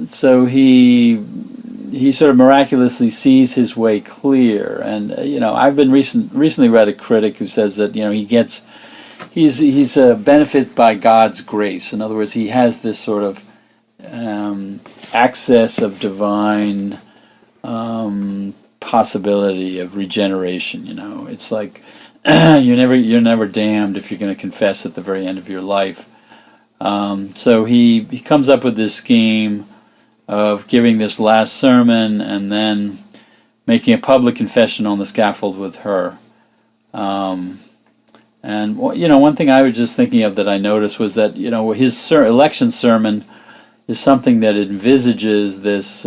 so he sort of miraculously sees his way clear. And I've been recently read a critic who says that he's a benefit by God's grace. In other words, he has this sort of access of divine possibility of regeneration. It's like you're never damned if you're going to confess at the very end of your life. So he comes up with this scheme of giving this last sermon and then making a public confession on the scaffold with her. And one thing I was just thinking of that I noticed was that his election sermon is something that envisages this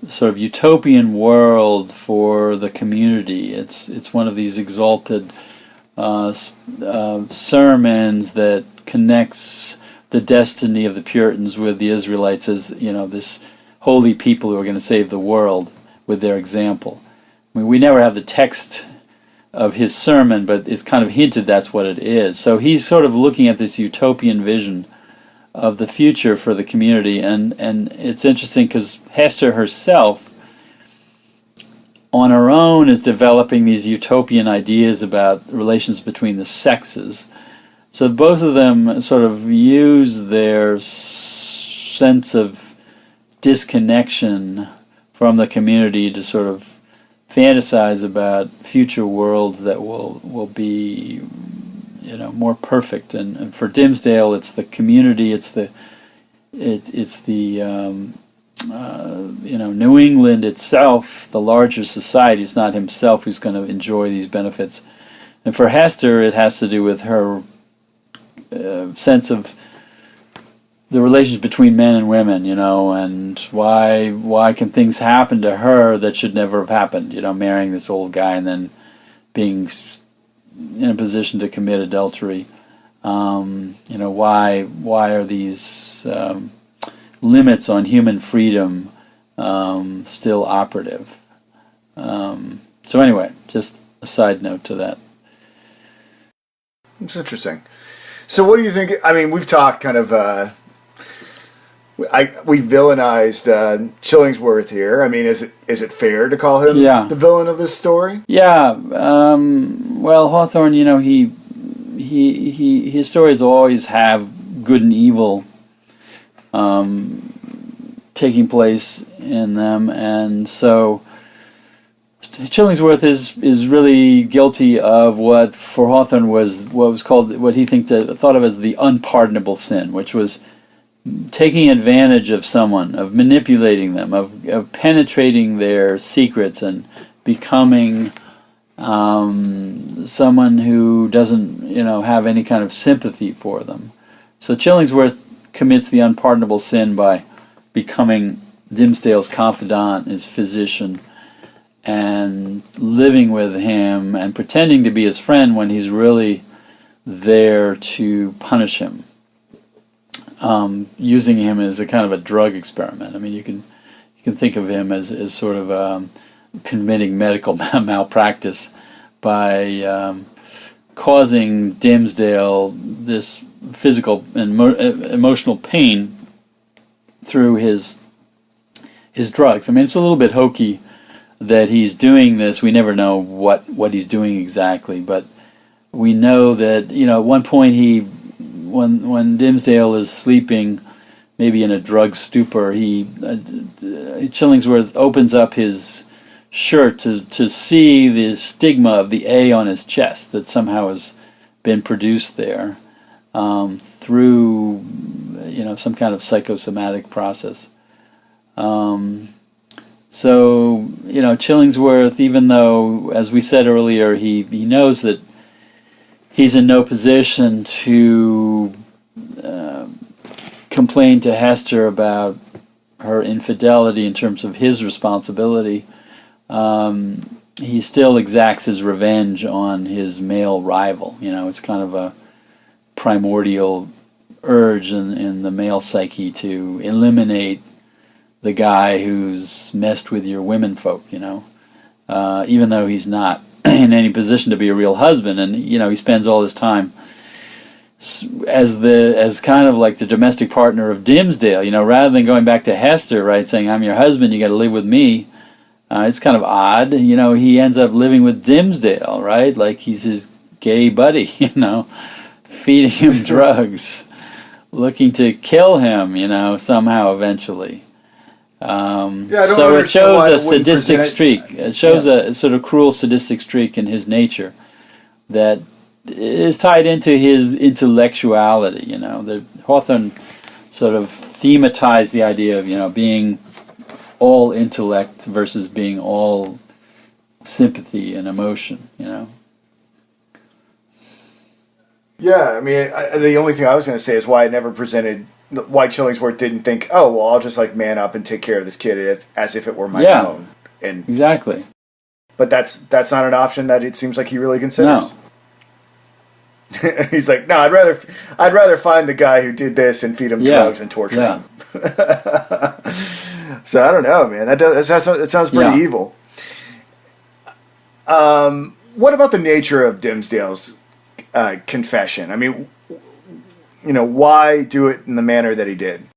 sort of utopian world for the community. It's one of these exalted sermons that connects the destiny of the Puritans with the Israelites as this holy people who are going to save the world with their example. I mean, we never have the text of his sermon, but it's kind of hinted that's what it is. So he's sort of looking at this utopian vision of the future for the community, and it's interesting because Hester herself, on her own, is developing these utopian ideas about relations between the sexes. So both of them sort of use their sense of disconnection from the community to sort of fantasize about future worlds that will be more perfect. And for Dimmesdale, it's the community, it's the New England itself, the larger society. It's not himself who's going to enjoy these benefits. And for Hester, it has to do with her sense of the relations between men and women, and why can things happen to her that should never have happened, marrying this old guy and then being in a position to commit adultery. Why are these limits on human freedom still operative? So anyway, just a side note to that. It's interesting. So what do you think? I mean, we've talked kind of, we villainized Chillingsworth here. I mean, is it fair to call him the villain of this story? Yeah. Well, Hawthorne, his stories always have good and evil taking place in them, and so Chillingsworth is really guilty of what for Hawthorne was what he thought of as the unpardonable sin, which was taking advantage of someone, of manipulating them, of penetrating their secrets and becoming someone who doesn't have any kind of sympathy for them. So Chillingsworth commits the unpardonable sin by becoming Dimmesdale's confidant, his physician, and living with him and pretending to be his friend when he's really there to punish him, using him as a kind of a drug experiment. I mean, you can think of him as sort of committing medical malpractice by causing Dimmesdale this physical and emotional pain through his drugs. I mean, it's a little bit hokey that he's doing this. We never know what he's doing exactly, but we know that at one point when Dimmesdale is sleeping, maybe in a drug stupor, Chillingsworth opens up his shirt to see the stigma of the A on his chest that somehow has been produced there through some kind of psychosomatic process. So, Chillingsworth, even though, as we said earlier, he knows that he's in no position to complain to Hester about her infidelity in terms of his responsibility, he still exacts his revenge on his male rival. It's kind of a primordial urge in the male psyche to eliminate the guy who's messed with your womenfolk, even though he's not in any position to be a real husband. And, he spends all his time as kind of like the domestic partner of Dimmesdale, rather than going back to Hester, right, saying, I'm your husband, you got to live with me. It's kind of odd, he ends up living with Dimmesdale, right, like he's his gay buddy, feeding him drugs, looking to kill him, somehow eventually. So it shows a sadistic streak. It shows a sort of cruel, sadistic streak in his nature that is tied into his intellectuality. The Hawthorne sort of thematized the idea of being all intellect versus being all sympathy and emotion. Yeah, I mean, the only thing I was going to say is why Chillingsworth didn't think, oh, well, I'll just like man up and take care of this kid as if it were my own. And exactly. But that's not an option that it seems like he really considers. No. He's like, no, I'd rather find the guy who did this and feed him drugs and torture him. So I don't know, man. That sounds pretty evil. What about the nature of Dimmesdale's confession? I mean, why do it in the manner that he did?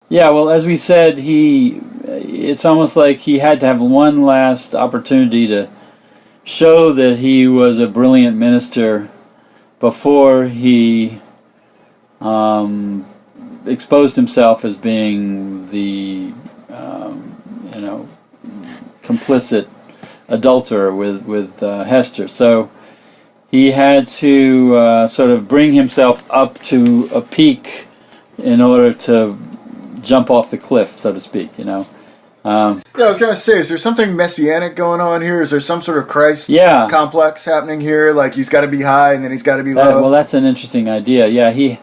Yeah, well, as we said, it's almost like he had to have one last opportunity to show that he was a brilliant minister before he exposed himself as being the, complicit adulterer with Hester. So he had to sort of bring himself up to a peak in order to jump off the cliff, so to speak, Yeah, I was going to say, is there something messianic going on here? Is there some sort of Christ complex happening here? Like he's got to be high and then he's got to be low? Well, that's an interesting idea. Yeah, he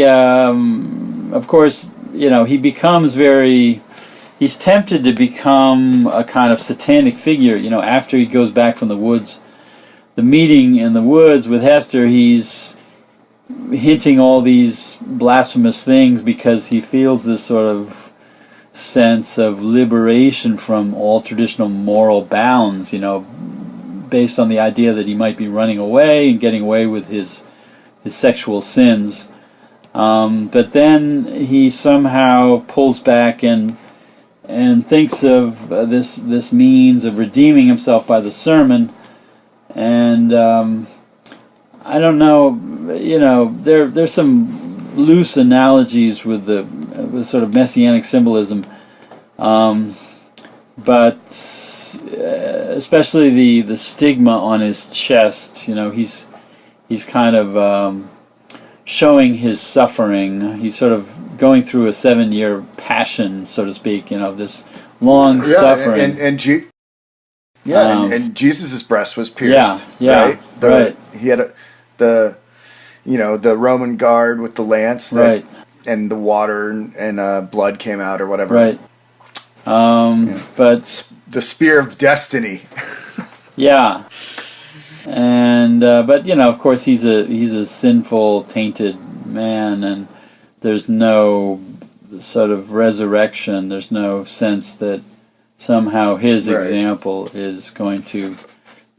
of course, he becomes he's tempted to become a kind of satanic figure, after he goes back from the woods. The meeting in the woods with Hester, he's hinting all these blasphemous things because he feels this sort of sense of liberation from all traditional moral bounds, based on the idea that he might be running away and getting away with his sexual sins. But then he somehow pulls back and thinks of this means of redeeming himself by the sermon. And I don't know, there's some loose analogies with sort of messianic symbolism, but especially the stigma on his chest. He's kind of showing his suffering. He's sort of going through a 7-year passion, so to speak. this long suffering. And Jesus' breast was pierced. Right. He had the Roman guard with the lance, and the water and blood came out or whatever. Right. But the spear of destiny. Yeah. And but of course he's a sinful, tainted man, and there's no sort of resurrection. There's no sense that somehow his example is going to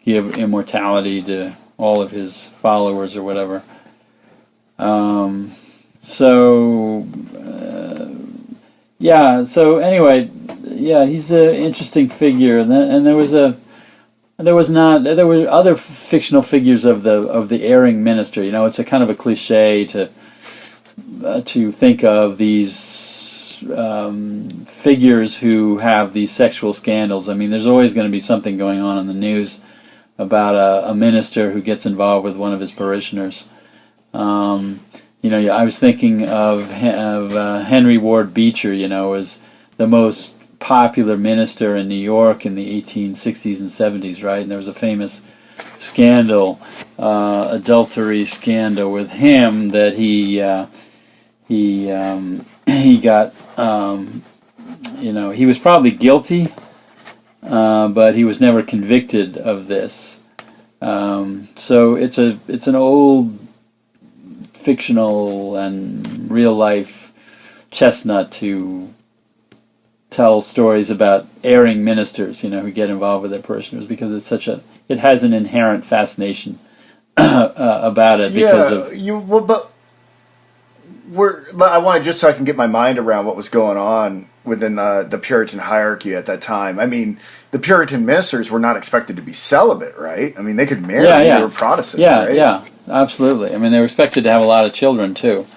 give immortality to all of his followers or whatever. So anyway, he's an interesting figure, and there were other fictional figures of the erring minister. It's a kind of a cliche to think of these figures who have these sexual scandals. I mean, there's always going to be something going on in the news about a minister who gets involved with one of his parishioners. I was thinking of Henry Ward Beecher, as the most popular minister in New York in the 1860s and 70s, right? And there was a famous scandal, adultery scandal with him that he got, he was probably guilty, but he was never convicted of this. So it's an old fictional and real life chestnut to tell stories about erring ministers, who get involved with their parishioners, because it has an inherent fascination about it. Because I want to, just so I can get my mind around what was going on within the Puritan hierarchy at that time. I mean, the Puritan ministers were not expected to be celibate, right? I mean, they could marry. They were Protestants, right? Yeah, absolutely. I mean, they were expected to have a lot of children too,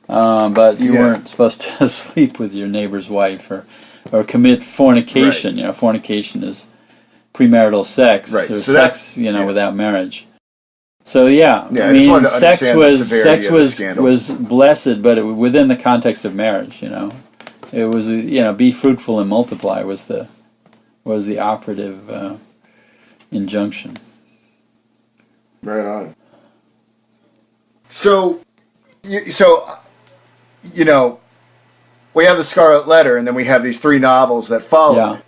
but you weren't supposed to sleep with your neighbor's wife or commit fornication. Right. Fornication is premarital sex, right? or So sex, without marriage. So I mean, sex was blessed, but within the context of marriage. It was be fruitful and multiply was the operative injunction. Right on. So we have the Scarlet Letter, and then we have these 3 novels that follow.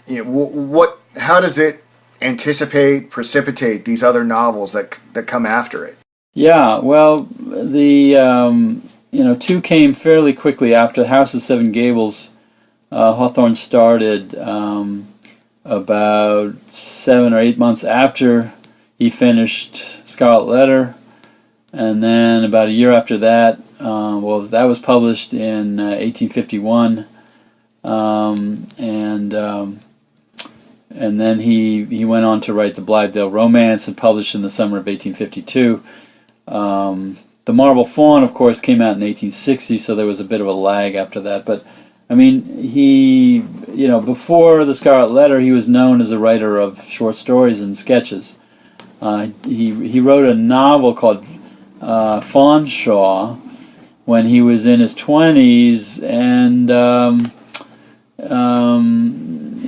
Yeah. How does it precipitate these other novels that come after it? Yeah, well, the 2 came fairly quickly after House of Seven Gables. Hawthorne started about 7 or 8 months after he finished Scarlet Letter, and then about a year after that, that was published in 1851, and then he went on to write the Blithedale Romance and published in the summer of 1852. The Marble Fawn, of course, came out in 1860, so there was a bit of a lag after that. But I mean, he, before the Scarlet Letter, he was known as a writer of short stories and sketches. He wrote a novel called Fawnshaw when he was in his 20s, and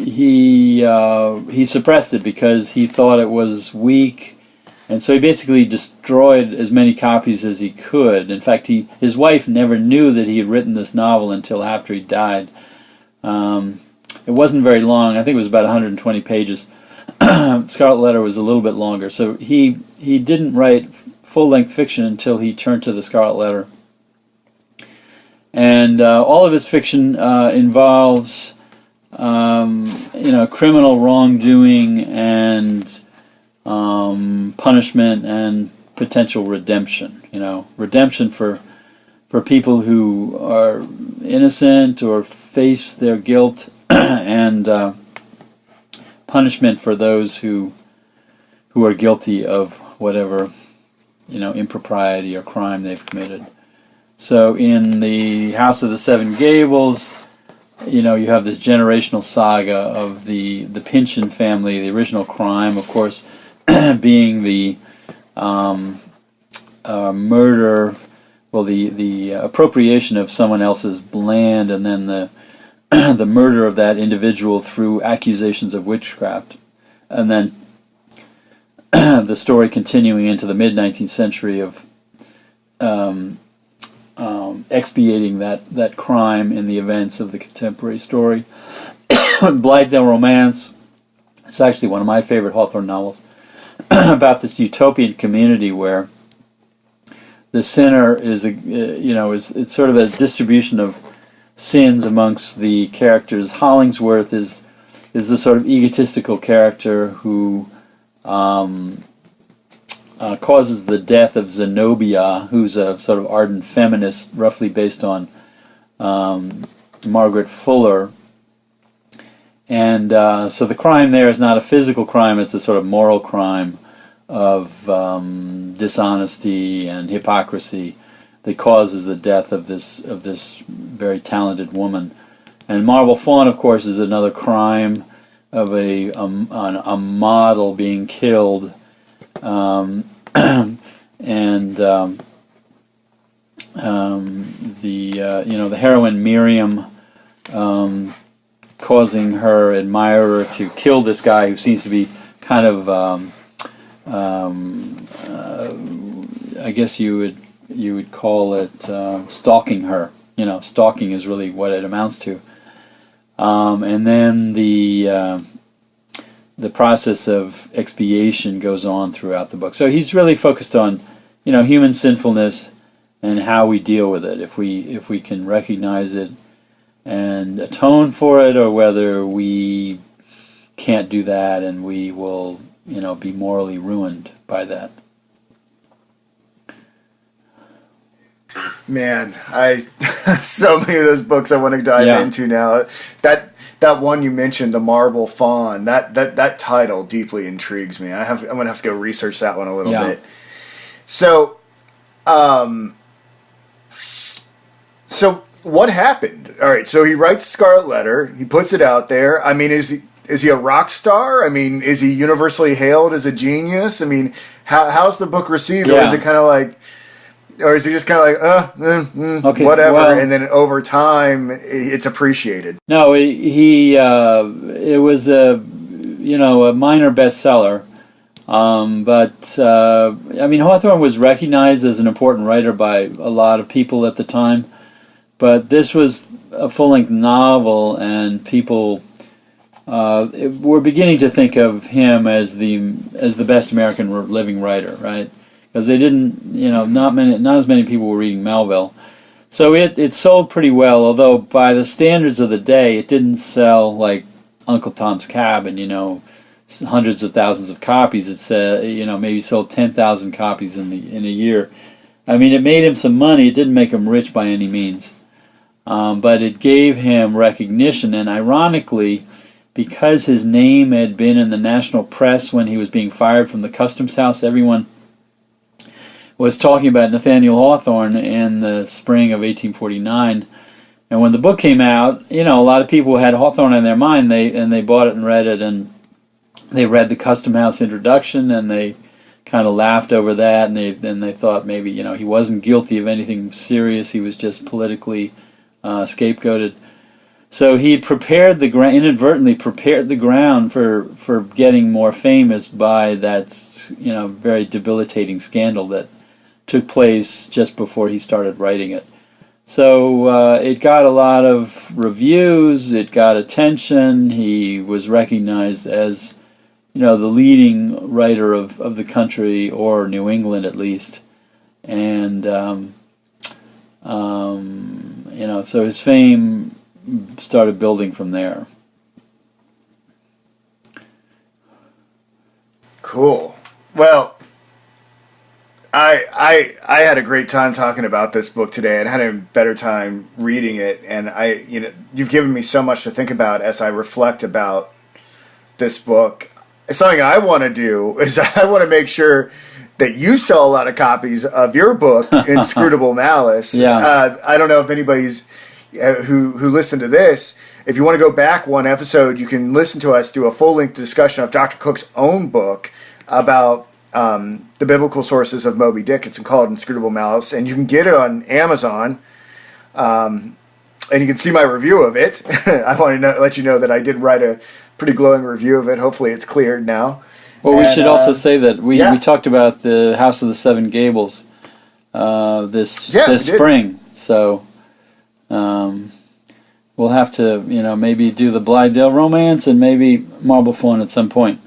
he suppressed it because he thought it was weak, and so he basically destroyed as many copies as he could. In fact, his wife never knew that he had written this novel until after he died. It wasn't very long. I think it was about 120 pages. Scarlet Letter was a little bit longer. So he didn't write full-length fiction until he turned to the Scarlet Letter. And all of his fiction involves criminal wrongdoing and punishment and potential redemption. Redemption for people who are innocent or face their guilt, and punishment for those who are guilty of whatever impropriety or crime they've committed. So in the House of the Seven Gables, you have this generational saga of the Pynchon family, the original crime, of course, being the murder, the appropriation of someone else's land, and then the the murder of that individual through accusations of witchcraft, and then the story continuing into the mid-19th century of expiating that crime in the events of the contemporary story. Blithedale Romance is actually one of my favorite Hawthorne novels about this utopian community where the sinner is it's sort of a distribution of sins amongst the characters. Hollingsworth is the sort of egotistical character who causes the death of Zenobia, who's a sort of ardent feminist, roughly based on Margaret Fuller. And so the crime there is not a physical crime, it's a sort of moral crime of dishonesty and hypocrisy that causes the death of this very talented woman. And Marble Fawn, of course, is another crime of a model being killed, and the heroine Miriam causing her admirer to kill this guy who seems to be kind of, I guess you would call it stalking her. You know, stalking is really what it amounts to. And then the process of expiation goes on throughout the book. So he's really focused on, human sinfulness and how we deal with it. If we can recognize it and atone for it, or whether we can't do that and we will, be morally ruined by that. Man, so many of those books I want to dive into now. That one you mentioned, The Marble Fawn, that title deeply intrigues me. I'm gonna have to go research that one a little bit. So, so what happened? All right, so he writes Scarlet Letter. He puts it out there. I mean, is he a rock star? I mean, is he universally hailed as a genius? I mean, how's the book received, or is it kind of like? Or is he just kind of like, okay, whatever, well, and then over time it's appreciated? No, it was a minor bestseller, but I mean, Hawthorne was recognized as an important writer by a lot of people at the time, but this was a full-length novel, and people were beginning to think of him as the best American living writer, right? Because they didn't, not as many people were reading Melville. So it sold pretty well, although by the standards of the day, it didn't sell like Uncle Tom's Cabin, hundreds of thousands of copies. It said, maybe sold 10,000 copies in a year. I mean, it made him some money. It didn't make him rich by any means, but it gave him recognition. And ironically, because his name had been in the national press when he was being fired from the customs house, everyone was talking about Nathaniel Hawthorne in the spring of 1849, and when the book came out, a lot of people had Hawthorne in their mind. They bought it and read it, and they read the Custom House introduction, and they kind of laughed over that, and they thought maybe he wasn't guilty of anything serious. He was just politically scapegoated. So he inadvertently prepared the ground for getting more famous by that very debilitating scandal that took place just before he started writing it. So it got a lot of reviews, it got attention, he was recognized as, the leading writer of the country, or New England at least. And, so his fame started building from there. Cool. Well, I had a great time talking about this book today, and had a better time reading it. And you've given me so much to think about as I reflect about this book. Something I want to do is I want to make sure that you sell a lot of copies of your book, Inscrutable Malice. I don't know if anybody's who listened to this. If you want to go back one episode, you can listen to us do a full-length discussion of Dr. Cook's own book about the biblical sources of Moby Dick. It's called Inscrutable Malice, and you can get it on Amazon. And you can see my review of it. I want to let you know that I did write a pretty glowing review of it. Hopefully it's cleared now. Well, we should also say that we talked about the House of the Seven Gables this spring. So we'll have to, maybe do the Blithedale Romance and maybe Marble Fawn at some point.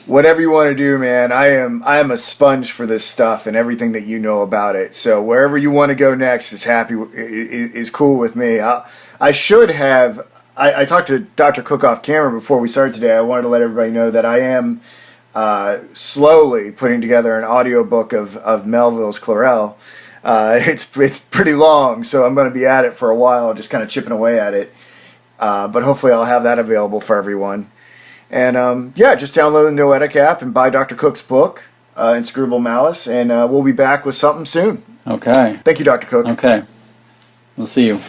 Whatever you want to do, man. I am a sponge for this stuff and everything that you know about it. So wherever you want to go next is cool with me. I should have. I talked to Dr. Cook off camera before we started today. I wanted to let everybody know that I am slowly putting together an audiobook of Melville's Clarel. It's pretty long, so I'm going to be at it for a while, just kind of chipping away at it. But hopefully I'll have that available for everyone. And just download the Noetic app and buy Dr. Cook's book, Inscrutable Malice, and we'll be back with something soon. Okay. Thank you, Dr. Cook. Okay. We'll see you.